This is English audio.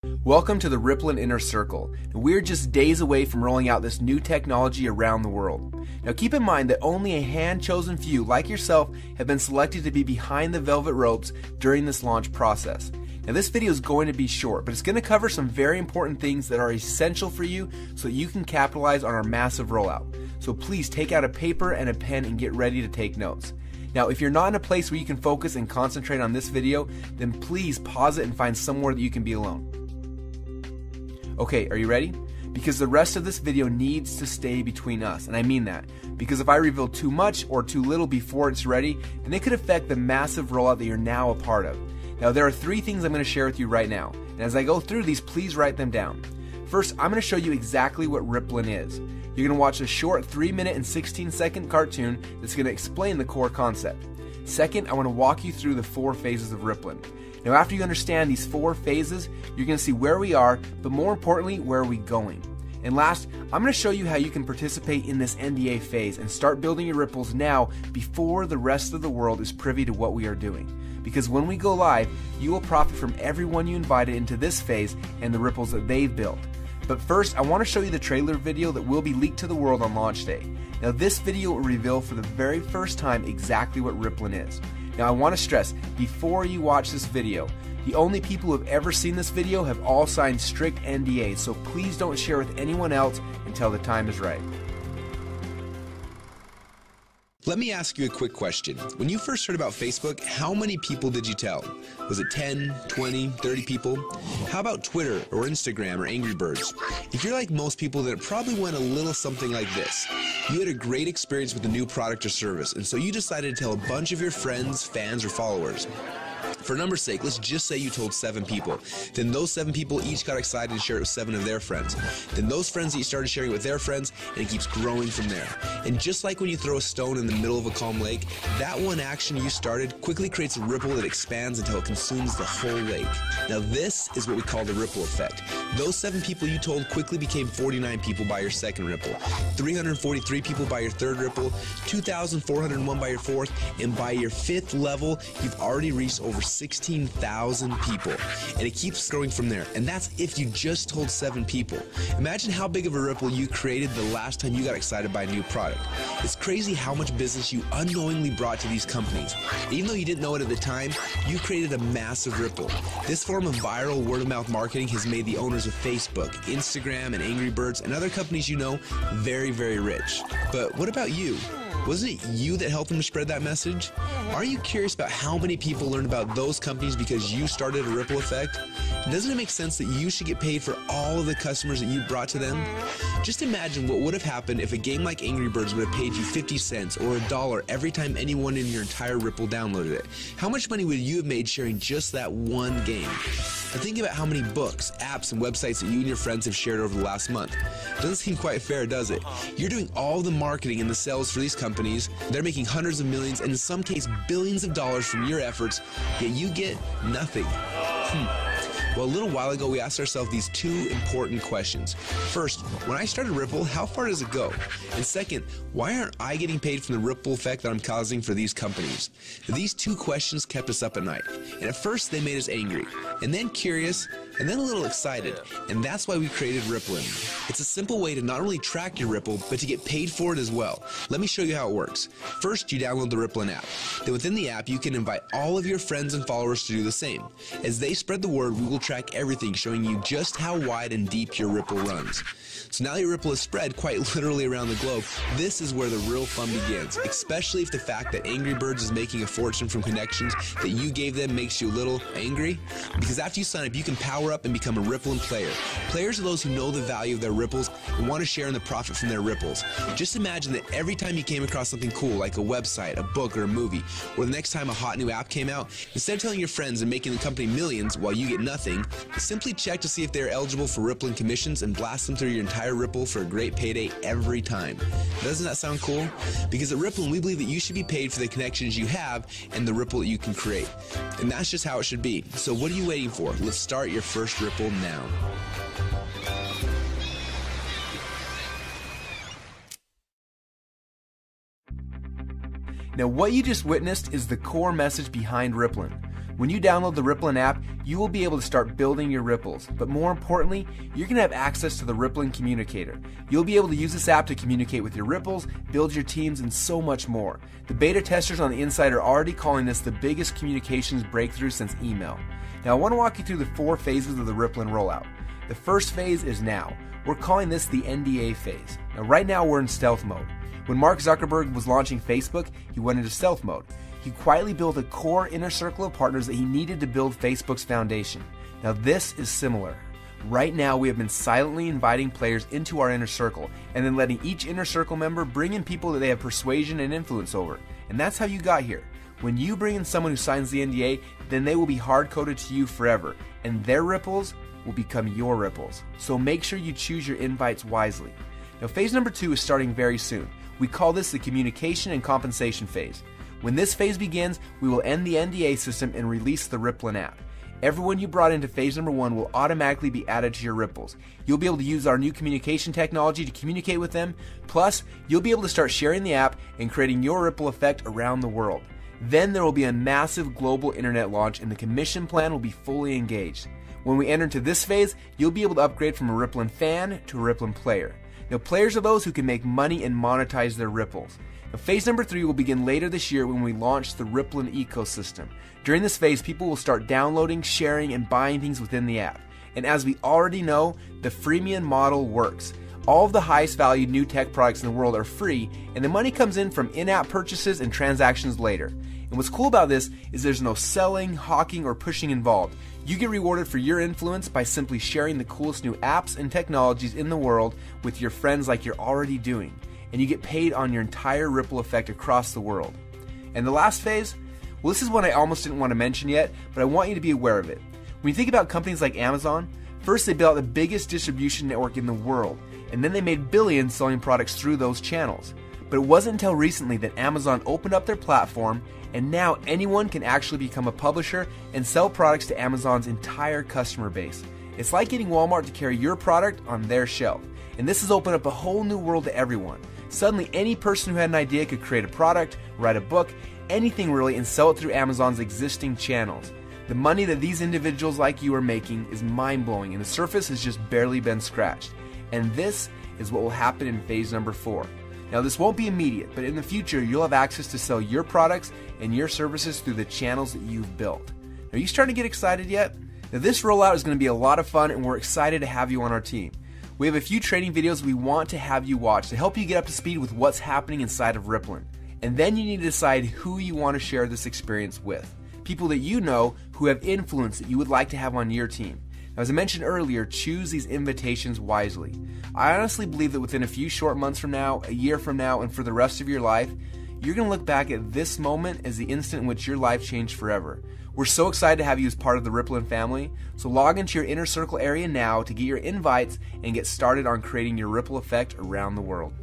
Welcome to the Rippln Inner Circle. We're just days away from rolling out this new technology around the world. Now keep in mind that only a hand-chosen few like yourself have been selected to be behind the velvet ropes during this launch process. Now this video is going to be short, but it's going to cover some very important things that are essential for you so that you can capitalize on our massive rollout. So please take out a paper and a pen and get ready to take notes. Now if you're not in a place where you can focus and concentrate on this video, then please pause it and find somewhere that you can be alone. Okay, are you ready? Because the rest of this video needs to stay between us, and I mean that. Because if I reveal too much or too little before it's ready, then it could affect the massive rollout that you're now a part of. Now there are 3 things I'm going to share with you right now, and as I go through these, please write them down. First, I'm going to show you exactly what Rippln is. You're going to watch a short 3-minute and 16-second cartoon that's going to explain the core concept. Second, I want to walk you through the 4 phases of Rippln. Now after you understand these 4 phases, you're going to see where we are, but more importantly, where are we going. And last, I'm going to show you how you can participate in this NDA phase and start building your ripples now before the rest of the world is privy to what we are doing. Because when we go live, you will profit from everyone you invited into this phase and the ripples that they've built. But first, I want to show you the trailer video that will be leaked to the world on launch day. Now this video will reveal for the very first time exactly what Rippln is. Now I want to stress, before you watch this video, the only people who have ever seen this video have all signed strict NDAs, so please don't share with anyone else until the time is right. Let me ask you a quick question. When you first heard about Facebook, how many people did you tell? Was it 10, 20, 30 people? How about Twitter or Instagram or Angry Birds? If you're like most people, then it probably went a little something like this. You had a great experience with a new product or service, and so you decided to tell a bunch of your friends, fans, or followers. For number's sake, let's just say you told 7 people. Then those 7 people each got excited and shared it with 7 of their friends. Then those friends each started sharing it with their friends, and it keeps growing from there. And just like when you throw a stone in the middle of a calm lake, that one action you started quickly creates a ripple that expands until it consumes the whole lake. Now this is what we call the ripple effect. Those 7 people you told quickly became 49 people by your second ripple, 343 people by your third ripple, 2,401 by your fourth, and by your 5th level, you've already reached over 16,000 people, and it keeps growing from there. And that's if you just told 7 people. Imagine how big of a ripple you created the last time you got excited by a new product. It's crazy how much business you unknowingly brought to these companies. Even though you didn't know it at the time, you created a massive ripple. This form of viral word-of-mouth marketing has made the owners of Facebook, Instagram, and Angry Birds, and other companies you know very, very rich. But what about you? Wasn't it you that helped them to spread that message? Are you curious about how many people learned about those companies because you started a ripple effect? Doesn't it make sense that you should get paid for all of the customers that you brought to them? Just imagine what would have happened if a game like Angry Birds would have paid you 50 cents or $1 every time anyone in your entire Ripple downloaded it. How much money would you have made sharing just that one game? Now think about how many books, apps, and websites that you and your friends have shared over the last month. Doesn't seem quite fair, does it? You're doing all the marketing and the sales for these companies. They're making hundreds of millions and in some cases billions of dollars from your efforts, yet you get nothing. Well, a little while ago, we asked ourselves these 2 important questions. First, when I started Ripple, how far does it go? And second, why aren't I getting paid from the ripple effect that I'm causing for these companies? These 2 questions kept us up at night. And at first, they made us angry, and then curious, and then a little excited. And that's why we created Rippln. It's a simple way to not only track your Ripple, but to get paid for it as well. Let me show you how it works. First, you download the Rippln app. Then within the app, you can invite all of your friends and followers to do the same. As they spread the word, we will track everything, showing you just how wide and deep your Ripple runs. So now that your Ripple is spread quite literally around the globe, this is where the real fun begins, especially if the fact that Angry Birds is making a fortune from connections that you gave them makes you a little angry. Because after you sign up, you can power up and become a Rippln player. Players are those who know the value of their ripples and want to share in the profit from their ripples. Just imagine that every time you came across something cool like a website, a book, or a movie, or the next time a hot new app came out, instead of telling your friends and making the company millions while you get nothing, simply check to see if they're eligible for Rippln commissions and blast them through your entire Ripple for a great payday every time. Doesn't that sound cool? Because at Rippln, we believe that you should be paid for the connections you have and the ripple that you can create. And that's just how it should be. So what are you waiting for? Let's start your first Ripple now. Now what you just witnessed is the core message behind Rippln. When you download the Rippln app, you will be able to start building your ripples. But more importantly, you're going to have access to the Rippln Communicator. You'll be able to use this app to communicate with your ripples, build your teams, and so much more. The beta testers on the inside are already calling this the biggest communications breakthrough since email. Now I want to walk you through the 4 phases of the Rippln rollout. The first phase is now. We're calling this the NDA phase. Now right now we're in stealth mode. When Mark Zuckerberg was launching Facebook, he went into stealth mode. He quietly built a core inner circle of partners that he needed to build Facebook's foundation. Now this is similar. Right now we have been silently inviting players into our inner circle and then letting each inner circle member bring in people that they have persuasion and influence over. And that's how you got here. When you bring in someone who signs the NDA, then they will be hard-coded to you forever, and their ripples will become your ripples. So make sure you choose your invites wisely. Now phase number 2 is starting very soon. We call this the communication and compensation phase. When this phase begins, we will end the NDA system and release the Rippln app. Everyone you brought into phase number 1 will automatically be added to your ripples. You'll be able to use our new communication technology to communicate with them, plus you'll be able to start sharing the app and creating your ripple effect around the world. Then there will be a massive global internet launch and the commission plan will be fully engaged. When we enter into this phase, you'll be able to upgrade from a Rippln fan to a Rippln player. Now players are those who can make money and monetize their ripples. Now, phase number 3 will begin later this year when we launch the Rippln ecosystem. During this phase, people will start downloading, sharing, and buying things within the app. And as we already know, the freemium model works. All of the highest valued new tech products in the world are free, and the money comes in from in-app purchases and transactions later. And what's cool about this is there's no selling, hawking, or pushing involved. You get rewarded for your influence by simply sharing the coolest new apps and technologies in the world with your friends like you're already doing. And you get paid on your entire ripple effect across the world. And the last phase? Well, this is one I almost didn't want to mention yet, but I want you to be aware of it. When you think about companies like Amazon, first they built out the biggest distribution network in the world, and then they made billions selling products through those channels. But it wasn't until recently that Amazon opened up their platform, and now anyone can actually become a publisher and sell products to Amazon's entire customer base. It's like getting Walmart to carry your product on their shelf. And this has opened up a whole new world to everyone. Suddenly, any person who had an idea could create a product, write a book, anything really, and sell it through Amazon's existing channels. The money that these individuals like you are making is mind-blowing, and the surface has just barely been scratched. And this is what will happen in phase number 4. Now, this won't be immediate, but in the future, you'll have access to sell your products and your services through the channels that you've built. Are you starting to get excited yet? Now, this rollout is going to be a lot of fun, and we're excited to have you on our team. We have a few training videos we want to have you watch to help you get up to speed with what's happening inside of Rippln. And then you need to decide who you want to share this experience with. People that you know who have influence that you would like to have on your team. Now, as I mentioned earlier, choose these invitations wisely. I honestly believe that within a few short months from now, a year from now, and for the rest of your life, you're going to look back at this moment as the instant in which your life changed forever. We're so excited to have you as part of the Rippln family, so log into your inner circle area now to get your invites and get started on creating your ripple effect around the world.